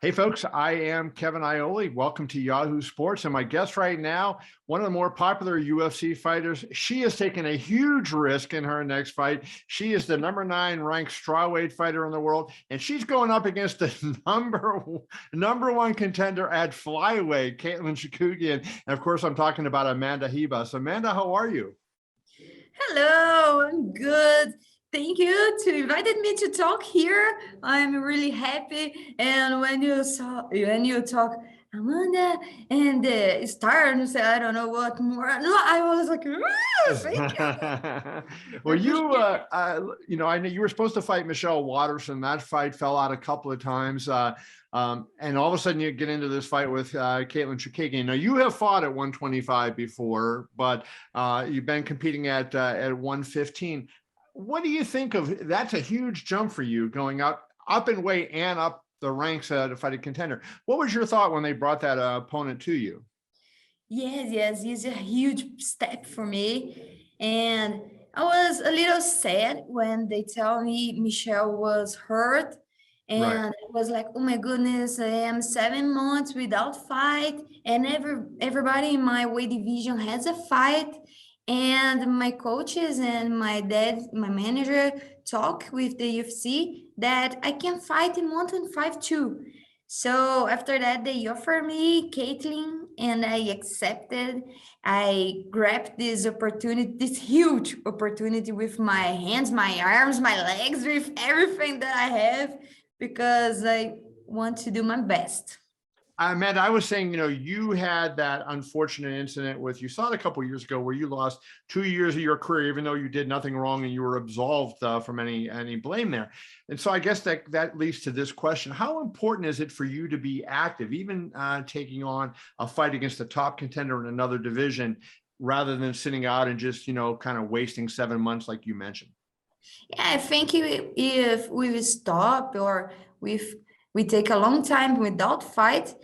Hey folks, I am Kevin Iole. Welcome to Yahoo Sports. And my guest right now, one of the more popular UFC fighters. She has taken a huge risk in her next fight. She is the #9 ranked strawweight fighter in the world, and she's going up against the number one contender at flyweight, Katlyn Chookagian. And of course, I'm talking about Amanda Ribas. Amanda, how are you? Hello, I'm good. Thank you to invited me to talk here. I'm really happy. And when you talk Amanda and star and say I don't know what more. No, I was like, thank you. Well, I know you were supposed to fight Michelle Waterson. That fight fell out a couple of times. And all of a sudden you get into this fight with Katlyn Chookagian. Now you have fought at 125 before, but you've been competing at 115. What do you think of that's a huge jump for you going up in weight and up the ranks to fight a contender. What was your thought when they brought that opponent to you? Yes, it's a huge step for me. And I was a little sad when they tell me Michelle was hurt. Right. And I was like, oh my goodness, I am 7 months without fight. And everybody in my weight division has a fight. And my coaches and my dad, my manager, talk with the UFC that I can fight in 125 too. So after that, they offered me Katlyn, and I accepted. I grabbed this opportunity, this huge opportunity with my hands, my arms, my legs, with everything that I have, because I want to do my best. Amanda, I was saying, you had that unfortunate incident you saw it a couple of years ago where you lost 2 years of your career, even though you did nothing wrong and you were absolved from any blame there. And so I guess that leads to this question. How important is it for you to be active, even taking on a fight against a top contender in another division, rather than sitting out and just, kind of wasting 7 months like you mentioned? Yeah, I think if we stop or we take a long time without fight,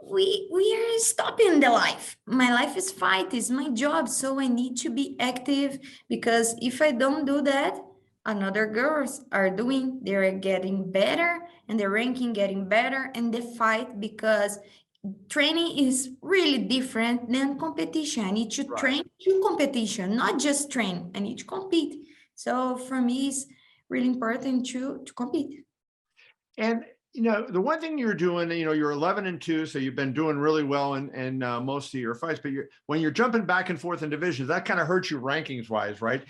we are stopping the life. My life is fight, is my job, so I need to be active, because if I don't do that, another girls are doing, they're getting better and the ranking getting better, and the fight, because training is really different than competition. I need to train to competition, not just train. I need to compete. So for me, it's really important to compete. And the one thing you're doing, you're 11-2, so you've been doing really well in most of your fights. But when you're jumping back and forth in divisions, that kind of hurts you rankings wise, right?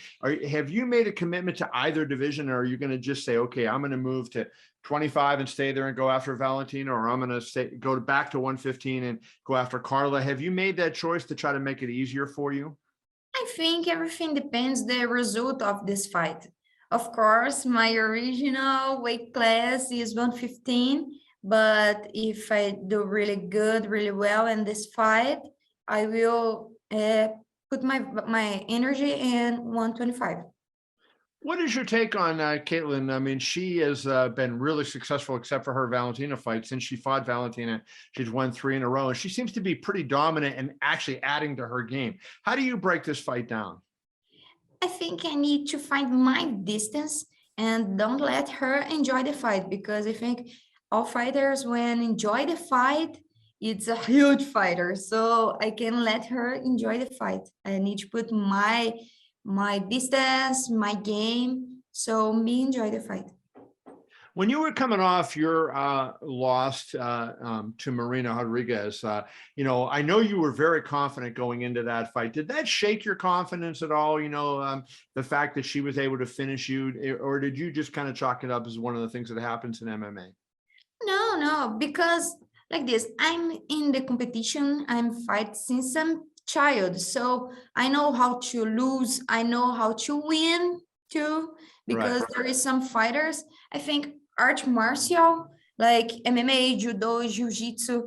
Have you made a commitment to either division, or are you going to just say, okay, I'm going to move to 25 and stay there and go after Valentina, or I'm going to go back to 115 and go after Carla? Have you made that choice to try to make it easier for you? I think everything depends the result of this fight. Of course, my original weight class is 115, but if I do really good, really well in this fight, I will put my energy in 125. What is your take on Katlyn? I mean, she has been really successful, except for her Valentina fight. Since she fought Valentina, she's won 3 in a row, and she seems to be pretty dominant and actually adding to her game. How do you break this fight down? I think I need to find my distance and don't let her enjoy the fight, because I think all fighters, when enjoy the fight, it's a huge fighter. So I can let her enjoy the fight. I need to put my distance, my game, so me enjoy the fight. When you were coming off your loss to Marina Rodriguez, I know you were very confident going into that fight. Did that shake your confidence at all? The fact that she was able to finish you, or did you just kind of chalk it up as one of the things that happens in MMA? No, because like this, I'm in the competition. I'm fight since I'm child, so I know how to lose. I know how to win too, because there is some fighters. I think art martial like MMA, judo, jiu-jitsu,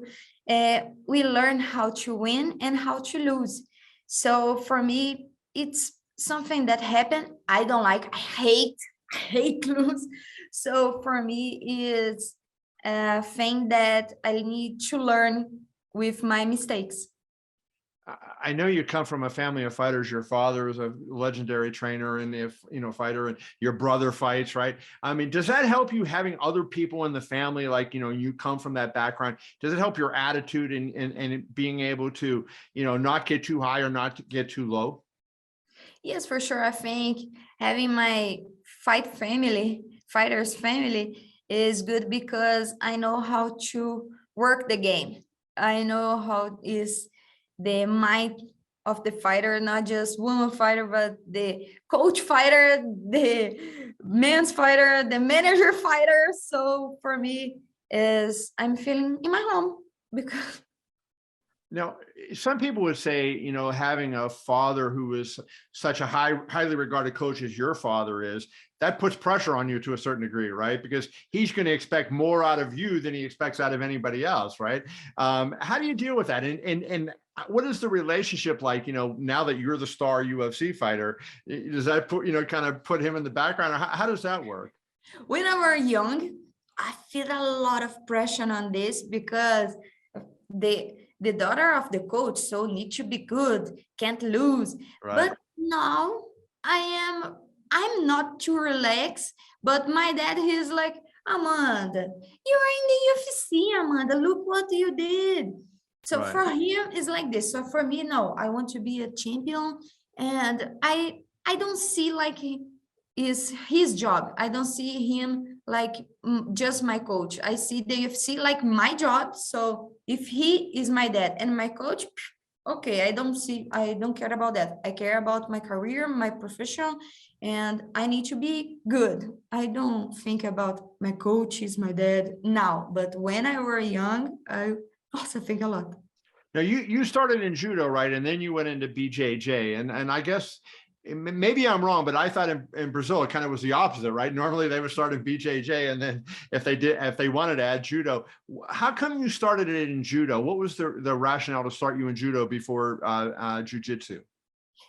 we learn how to win and how to lose. So for me, it's something that happened. I don't like. I hate lose. So for me, it's a thing that I need to learn with my mistakes. I know you come from a family of fighters. Your father is a legendary trainer and fighter, and your brother fights, right? I mean, does that help you having other people in the family? Like, you come from that background. Does it help your attitude and being able to, not get too high or not get too low? Yes, for sure. I think having my fighters family is good because I know how to work the game. I know how is the mind of the fighter, not just woman fighter, but the coach fighter, the men's fighter, the manager fighter. So for me, is I'm feeling in my home because Now, some people would say, having a father who is such a highly regarded coach as your father is, that puts pressure on you to a certain degree, right? Because he's going to expect more out of you than he expects out of anybody else, right? How do you deal with that? And what is the relationship like, now that you're the star UFC fighter? Does that put, kind of put him in the background? Or how does that work? when I was young, I feel a lot of pressure on this because the daughter of the coach, so need to be good, can't lose. Right. But now I'm not too relaxed. But my dad, he's like, Amanda, you are in the UFC, Amanda. Look what you did. So Right. for him, it's like this. So for me, no, I want to be a champion, and I don't see like is his job. I don't see him like just my coach. I see the UFC like my job. So if he is my dad and my coach, okay, I don't care about that. I care about my career, my profession, and I need to be good. I don't think about my coach is my dad now, but when I were young, I also think a lot. Now you started in judo, right? And then you went into BJJ. And I guess maybe I'm wrong, but I thought in Brazil it kind of was the opposite, right? Normally they would start in BJJ, and then if they wanted to add judo. How come you started it in judo? What was the rationale to start you in judo before jiu-jitsu?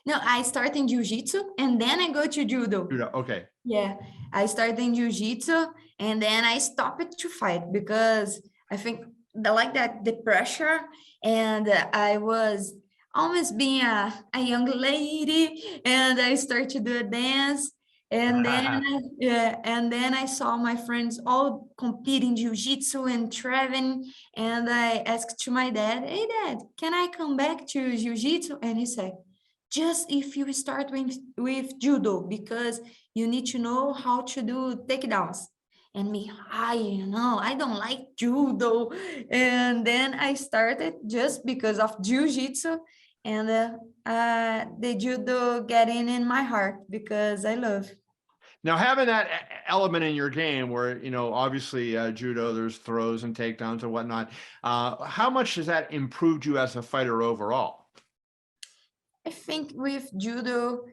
No, I start in jiu-jitsu and then I go to judo. Judo, okay. Yeah, I started in jiu-jitsu and then I stopped to fight because I think like that the pressure, and I was always being a young lady, and I started to do a dance, and then yeah, and then I saw my friends all competing jiu-jitsu and traveling, and I asked to my dad, "Hey dad, can I come back to jiu-jitsu?" And he said, just if you start with judo, because you need to know how to do takedowns. And me, I don't like judo. And then I started just because of jiu-jitsu, and the judo getting in my heart because I love. Now, having that element in your game where, obviously judo, there's throws and takedowns and whatnot. How much has that improved you as a fighter overall? I think with judo,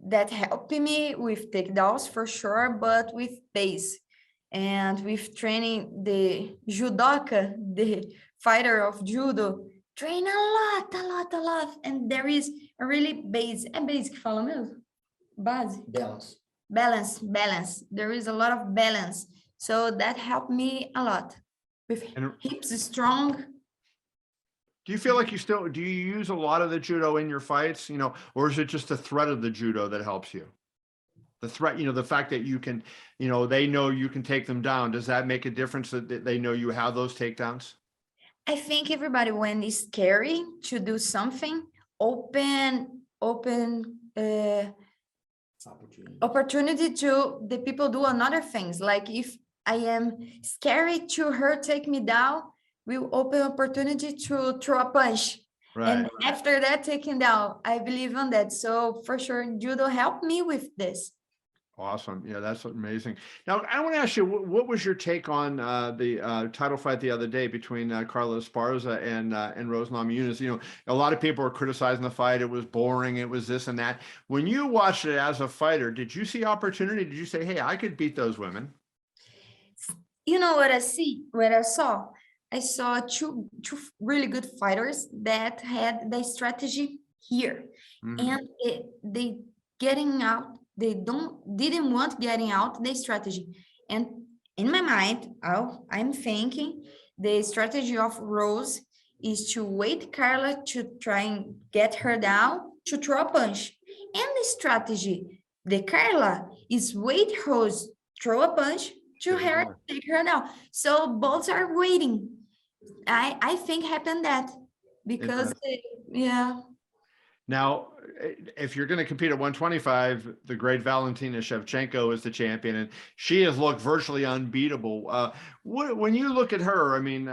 that helped me with takedowns for sure, but with pace and with training the judoka, the fighter of judo, train a lot. And there is a really basic fala mesmo? Base. Balance. There is a lot of balance. So that helped me a lot. With And hips strong. do you feel like do you use a lot of the judo in your fights, or is it just the threat of the judo that helps you? The threat, the fact that you can, they know you can take them down. Does that make a difference that they know you have those takedowns? I think everybody, when it's scary to do something, open opportunity to the people do another things. Like if I am scary to her take me down, will open opportunity to throw a punch. Right. And after that, taking down, I believe on that. So for sure, judo helped me with this. Awesome. Yeah, that's amazing. Now, I want to ask you, what was your take on the title fight the other day between Carla Esparza and Rose Namajunas? A lot of people were criticizing the fight. It was boring. It was this and that. When you watched it as a fighter, did you see opportunity? Did you say, hey, I could beat those women? You know what I saw? I saw two really good fighters that had the strategy here. Mm-hmm. And they getting out. They didn't want getting out the strategy. And in my mind, I'm thinking the strategy of Rose is to wait Carla to try and get her down to throw a punch. And the strategy, the Carla is wait her throw a punch to her, take her down. So both are waiting. I think happened that because yeah. Now, if you're going to compete at 125, the great Valentina Shevchenko is the champion, and she has looked virtually unbeatable. When you look at her, I mean,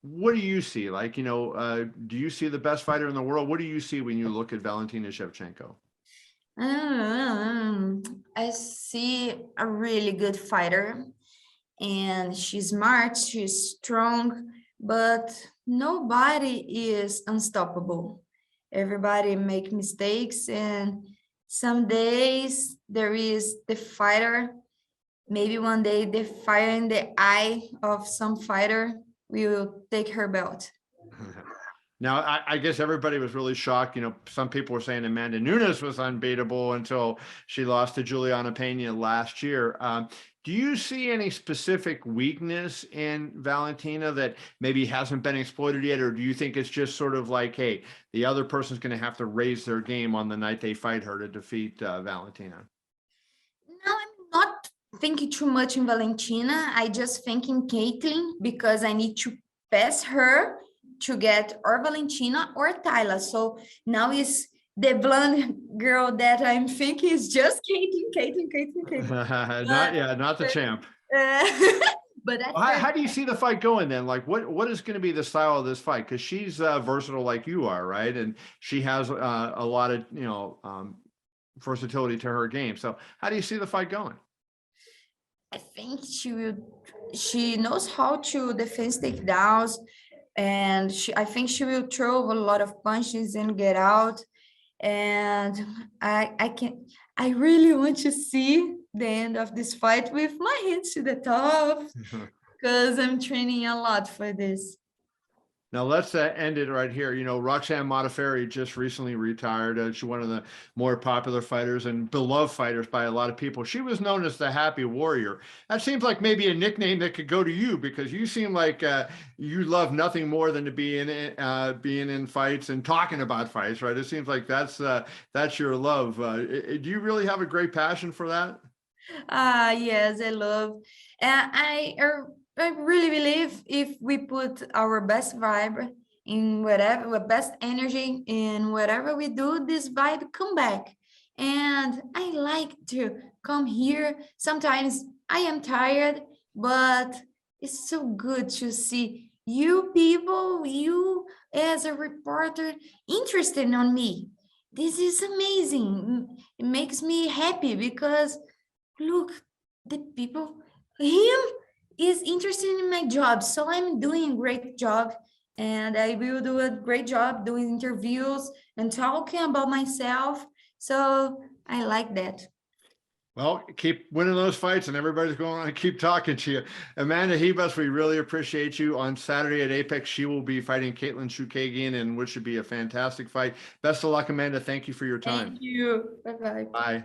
what do you see? Like, do you see the best fighter in the world? What do you see when you look at Valentina Shevchenko? I see a really good fighter, and she's smart, she's strong, but nobody is unstoppable. Everybody make mistakes, and some days there is the fighter. Maybe one day the fire in the eye of some fighter will take her belt. Now, I guess everybody was really shocked. Some people were saying Amanda Nunes was unbeatable until she lost to Juliana Pena last year. Do you see any specific weakness in Valentina that maybe hasn't been exploited yet? Or do you think it's just sort of like, hey, the other person's going to have to raise their game on the night they fight her to defeat Valentina? No, I'm not thinking too much in Valentina. I just think in Katlyn because I need to pass her to get or Valentina or Tyla. So now is the blonde girl that I'm thinking is just Katlyn. Not the champ. But how do you see the fight going then? Like, what is going to be the style of this fight? Because she's versatile like you are, right? And she has a lot of versatility to her game. So how do you see the fight going? I think she knows how to defend takedowns, and I think she will throw a lot of punches and get out. And I really want to see the end of this fight with my hands to the top because I'm training a lot for this. Now let's end it right here. Roxanne Modafferi just recently retired. She's one of the more popular fighters and beloved fighters by a lot of people. She was known as the Happy Warrior. That seems like maybe a nickname that could go to you because you seem like you love nothing more than to be being in fights and talking about fights, right? It seems like that's your love. Do you really have a great passion for that? Yes, I love. I really believe if we put our best vibe in whatever, best energy in whatever we do, this vibe come back. And I like to come here. Sometimes I am tired, but it's so good to see you people, you as a reporter, interested on me. This is amazing. It makes me happy because look, the people, him is interested in my job, so I'm doing a great job, and I will do a great job doing interviews and talking about myself. So I like that. Well, keep winning those fights and everybody's going to keep talking to you. Amanda Ribas, we really appreciate you. On Saturday at Apex, she will be fighting Katlyn Chookagian, and which should be a fantastic fight. Best of luck, Amanda. Thank you for your time. Thank you. Bye-bye. Bye.